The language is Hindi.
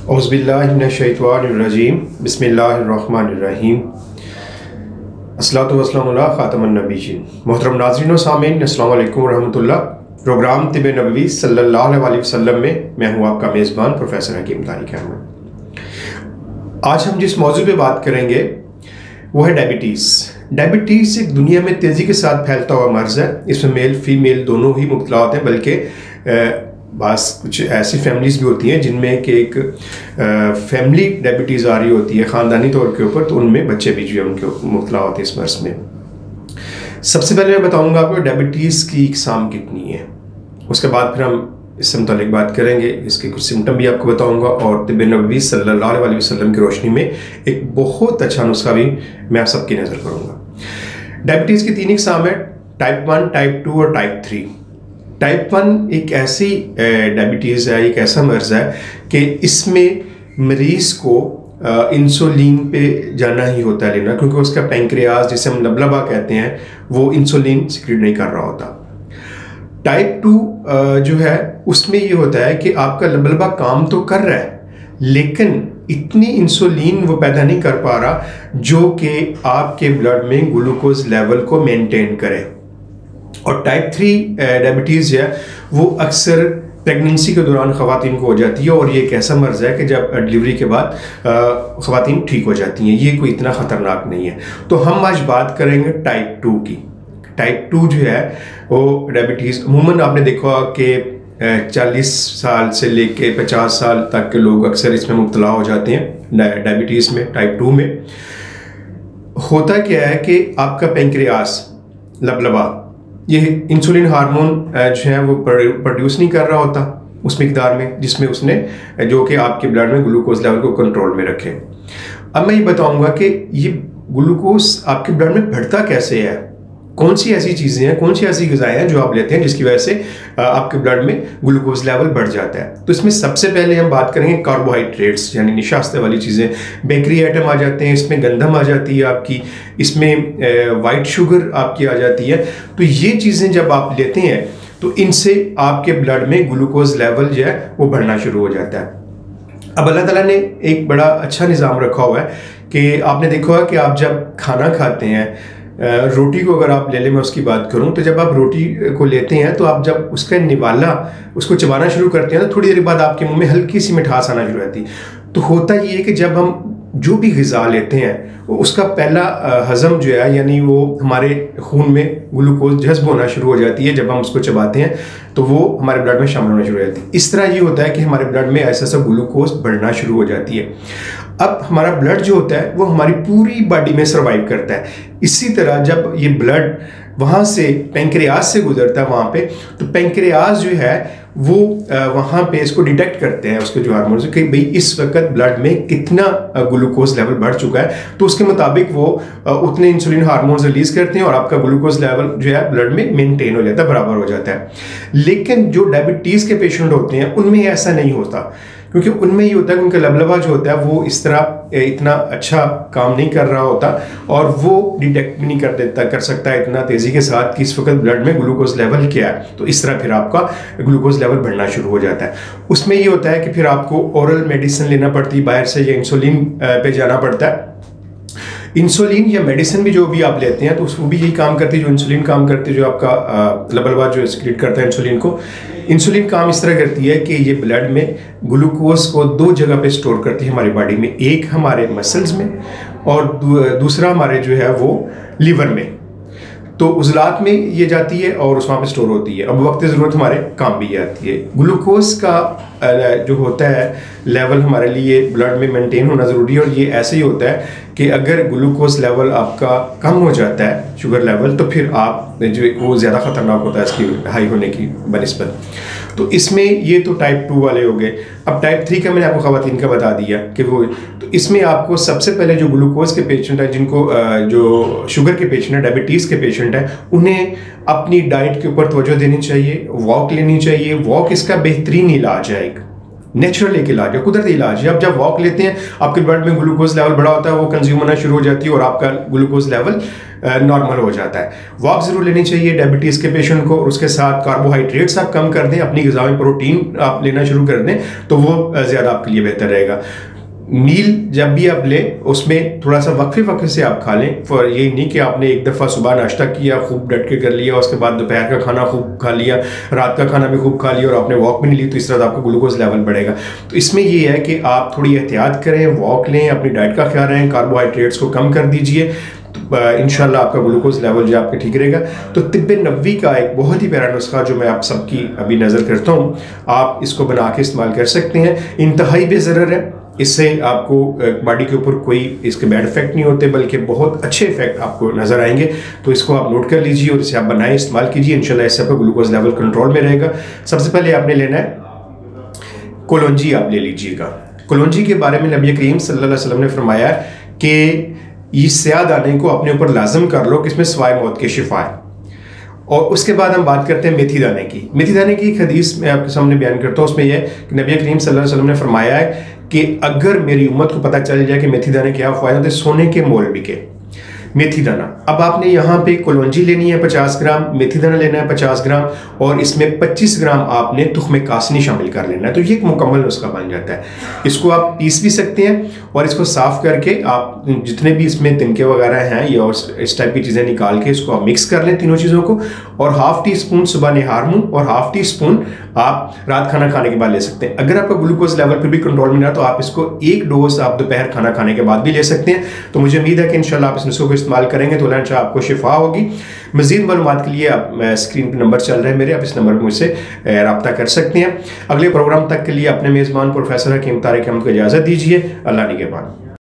औज़ुबिल्लाहिमिनश्शैतानिर्रजीम बिस्मिल्लाहिर्रहमानिर्रहीम अस्सलातु वस्सलामु अला ख़ातमुन नबिय्यीन। मोहतरम नाज़रीन व सामीन, अस्सलामु अलैकुम रहमतुल्लाह। प्रोग्राम तिब नबवी सल्लल्लाहु अलैहि वसल्लम में मैं हूँ आपका मेज़बान प्रोफेसर हकीम तारिक अहमद। आज हम जिस मौजू पे बात करेंगे वो है डायबिटीज़। डायबिटीज़ एक दुनिया में तेज़ी के साथ फैलता हुआ मर्ज़ है। इसमें मेल फीमेल दोनों ही मुब्तला होते हैं, बल्कि बस कुछ ऐसी फैमिलीज़ भी होती हैं जिनमें कि एक फैमिली डायबिटीज़ आ रही होती है ख़ानदानी तौर के ऊपर, तो उनमें बच्चे भी जो है उनके मुब्तला होते हैं इस मर्ज़ में। सबसे पहले मैं बताऊंगा आपको डायबिटीज़ की इकसाम कितनी है, उसके बाद फिर हम इससे मुतालिक बात करेंगे। इसके कुछ सिम्टम भी आपको बताऊंगा और तिब नबवी सल्लल्लाहु अलैहि वसल्लम की रोशनी में एक बहुत अच्छा नुस्खा भी मैं आप सबकी नज़र करूँगा। डायबिटीज़ की 3 इकसाम है, टाइप 1, टाइप 2 और टाइप 3। टाइप 1 एक ऐसी डायबिटीज़ है, एक ऐसा मर्ज़ है कि इसमें मरीज़ को इंसुलिन पे जाना ही होता है लेना, क्योंकि उसका पैंक्रियाज जिसे हम लबलबा कहते हैं वो इंसुलिन सिक्रीट नहीं कर रहा होता। टाइप 2 जो है उसमें ये होता है कि आपका लबलबा काम तो कर रहा है लेकिन इतनी इंसुलिन वो पैदा नहीं कर पा रहा जो कि आपके ब्लड में ग्लूकोज लेवल को मेंटेन करे। और टाइप 3 डायबिटीज़ है वो अक्सर प्रेगनेंसी के दौरान ख़वातीन को हो जाती है, और ये एक ऐसा मर्ज़ है कि जब डिलीवरी के बाद ख़वातीन ठीक हो जाती हैं। ये कोई इतना ख़तरनाक नहीं है। तो हम आज बात करेंगे टाइप 2 की। टाइप 2 जो है वो डायबिटीज़ अमूमन आपने देखा कि 40 साल से लेके 50 साल तक के लोग अक्सर इसमें मुब्तला हो जाते हैं डायबिटीज़ में। टाइप 2 में होता क्या है कि आपका पैंक्रियास लबलबा ये इंसुलिन हार्मोन जो है वो प्रोड्यूस नहीं कर रहा होता उस मिकदार में जिसमें उसने जो कि आपके ब्लड में ग्लूकोज लेवल को कंट्रोल में रखे। अब मैं ये बताऊंगा कि ये ग्लूकोज आपके ब्लड में बढ़ता कैसे है, कौन सी ऐसी चीज़ें हैं, कौन सी ऐसी ग़िज़ाएँ हैं जो आप लेते हैं जिसकी वजह से आपके ब्लड में ग्लूकोज लेवल बढ़ जाता है। तो इसमें सबसे पहले हम बात करेंगे कार्बोहाइड्रेट्स यानी निशास्ते वाली चीज़ें। बेकरी आइटम आ जाते हैं, इसमें गंदम आ जाती है आपकी, इसमें वाइट शुगर आपकी आ जाती है। तो ये चीज़ें जब आप लेते हैं तो इनसे आपके ब्लड में ग्लूकोज लेवल जो है वो बढ़ना शुरू हो जाता है। अब अल्लाह ताला ने एक बड़ा अच्छा निज़ाम रखा हुआ है कि आपने देखा है कि आप जब खाना खाते हैं, रोटी को अगर आप ले लें, मैं उसकी बात करूं तो जब आप रोटी को लेते हैं तो आप जब उसका निवाला उसको चबाना शुरू करते हैं तो थोड़ी देर बाद आपके मुंह में हल्की सी मिठास आना शुरू होती है। तो होता ये है कि जब हम जो भी ग़िज़ा लेते हैं उसका पहला हज़म जो है यानी वो हमारे खून में ग्लूकोज जज्ब होना शुरू हो जाती है। जब हम उसको चबाते हैं तो वो हमारे ब्लड में शामिल होना शुरू हो जाती है। इस तरह ये होता है कि हमारे ब्लड में ऐसा ग्लूकोज बढ़ना शुरू हो जाती है। अब हमारा ब्लड जो होता है वो हमारी पूरी बॉडी में सर्वाइव करता है। इसी तरह जब ये ब्लड वहाँ से पैंक्रियास से गुजरता है वहाँ पे, तो पैंक्रियास जो है वो वहाँ पे इसको डिटेक्ट करते हैं उसके जो हार्मोन्स कि भाई इस वक्त ब्लड में कितना ग्लूकोज लेवल बढ़ चुका है, तो उसके मुताबिक वो उतने इंसुलिन हार्मोन्स रिलीज करते हैं और आपका ग्लूकोज लेवल जो है ब्लड में मेंटेन हो जाता है, बराबर हो जाता है। लेकिन जो डायबिटीज़ के पेशेंट होते हैं उनमें ऐसा नहीं होता, क्योंकि उनमें ये होता है कि उनका लबलबा जो होता है वो इस तरह इतना अच्छा काम नहीं कर रहा होता और वो डिटेक्ट भी नहीं कर सकता इतना तेज़ी के साथ कि इस वक्त ब्लड में ग्लूकोज लेवल क्या है। तो इस तरह फिर आपका ग्लूकोज लेवल बढ़ना शुरू हो जाता है। उसमें ये होता है कि फिर आपको ओरल मेडिसिन लेना पड़ती है बाहर से, या इंसुलिन पे जाना पड़ता है। इंसुलिन या मेडिसिन भी जो भी आप लेते हैं तो वो भी यही काम करती है जो इंसुलिन काम करती है, जो आपका लबलबा जो सिक्रीट करता है इंसुलिन को। इंसुलिन काम इस तरह करती है कि ये ब्लड में ग्लूकोज को 2 जगह पे स्टोर करती है हमारी बॉडी में, एक हमारे मसल्स में और दूसरा हमारे जो है वो लीवर में। तो उज़लात में ये जाती है और उस वहाँ पे स्टोर होती है। अब वक्त ज़रूरत हमारे काम भी आती है। ग्लूकोज का जो होता है लेवल हमारे लिए ब्लड में मेंटेन होना ज़रूरी है, और ये ऐसे ही होता है कि अगर ग्लूकोज लेवल आपका कम हो जाता है शुगर लेवल, तो फिर आप जो वो ज़्यादा ख़तरनाक होता है इसकी हाई होने की बनिस्बत। तो इसमें ये तो टाइप 2 वाले हो गए। अब टाइप 3 का मैंने आपको ख़वातीन का बता दिया कि वो, तो इसमें आपको सबसे पहले जो ग्लूकोज के पेशेंट हैं, जिनको जो शुगर के पेशेंट हैं, डायबिटीज़ के पेशेंट हैं, उन्हें अपनी डाइट के ऊपर तवज्जो देनी चाहिए, वॉक लेनी चाहिए। वॉक इसका बेहतरीन इलाज है, एक नेचुरल एक इलाज है, कुदरती इलाज है। अब जब वॉक लेते हैं आपके ब्लड में ग्लूकोज लेवल बढ़ा होता है, वो कंज्यूम होना शुरू हो जाती है और आपका ग्लूकोज लेवल नॉर्मल हो जाता है। वॉक ज़रूर लेनी चाहिए डायबिटीज़ के पेशेंट को, और उसके साथ कार्बोहाइड्रेट्स आप कम कर दें, अपनी ग़िज़ा में प्रोटीन आप लेना शुरू कर दें तो वो ज़्यादा आपके लिए बेहतर रहेगा। मील जब भी आप लें उसमें थोड़ा सा वक्फे से आप खा लें। फॉर ये नहीं कि आपने एक दफ़ा सुबह नाश्ता किया, खूब डट के कर लिया, उसके बाद दोपहर का खाना खूब खा लिया, रात का खाना भी खूब खा लिया और आपने वॉक भी नहीं ली, तो इस तरह आपका ग्लूकोज लेवल बढ़ेगा। तो इसमें ये है कि आप थोड़ी एहतियात करें, वॉक लें, अपनी डाइट का ख्याल रखें, कार्बोहाइड्रेट्स को कम कर दीजिए, इंशाल्लाह आपका ग्लूकोज लेवल जो आपके ठीक रहेगा। तो तिब्बे नबवी का एक बहुत ही प्यारा नुस्खा जो मैं आप सबकी अभी नज़र करता हूँ, आप इसको बना के इस्तेमाल कर सकते हैं। इंतहाई बेज़रर है, इससे आपको बॉडी के ऊपर कोई इसके बैड इफेक्ट नहीं होते, बल्कि बहुत अच्छे इफेक्ट आपको नजर आएंगे। तो इसको आप नोट कर लीजिए और इसे आप बनाएं, इस्तेमाल कीजिए, इंशाल्लाह इससे आपका ग्लूकोज लेवल कंट्रोल में रहेगा। सबसे पहले आपने लेना है कलौंजी, आप ले लीजिएगा। कलौंजी के बारे में नबी करीम सल्लल्लाहु अलैहि वसल्लम ने फरमाया कि इस स्याह दाने को अपने ऊपर लाजम कर लो कि इसमें सवाए मौत के शिफा है। और उसके बाद हम बात करते हैं मेथी दाने की। मेथी दाने की एक हदीस मैं आपके सामने बयान करता हूँ, उसमें यह कि नबी करीम सल्लल्लाहु अलैहि वसल्लम ने फरमाया है कि अगर मेरी उम्मत को पता चल जाए कि मेथी दाने क्या फ़ायदा, तो सोने के मोल बिके मेथी दाना। अब आपने यहाँ पे कलौंजी लेनी है 50 ग्राम, मेथी दाना लेना है 50 ग्राम, और इसमें 25 ग्राम आपने तुख्मे कासनी शामिल कर लेना है। तो ये एक मुकम्मल नुस्खा बन जाता है। इसको आप पीस भी सकते हैं और इसको साफ़ करके आप जितने भी इसमें तिनके वगैरह हैं या इस टाइप की चीज़ें निकाल के इसको आप मिक्स कर लें तीनों चीज़ों को, और हाफ़ टी स्पून सुबह निहार मुँह और हाफ़ टी स्पून आप रात खाना खाने के बाद ले सकते हैं। अगर आपका ग्लूकोज लेवल फिर भी कंट्रोल में रहा तो आप इसको एक डोज आप दोपहर खाना खाने के बाद भी ले सकते हैं। तो मुझे उम्मीद है कि इंशाल्लाह आप इस नुस्खे को इस्तेमाल करेंगे तो अल्लाह आपको शिफा होगी। मज़ीद मालूमात के लिए आप स्क्रीन पर नंबर चल रहे हैं मेरे, आप इस नंबर पर मुझसे रब्ता कर सकते हैं। अगले प्रोग्राम तक के लिए अपने मेज़बान प्रोफेसर हकीम तारिक अहमद को इजाज़त दीजिए। अल्लाह निगहबान।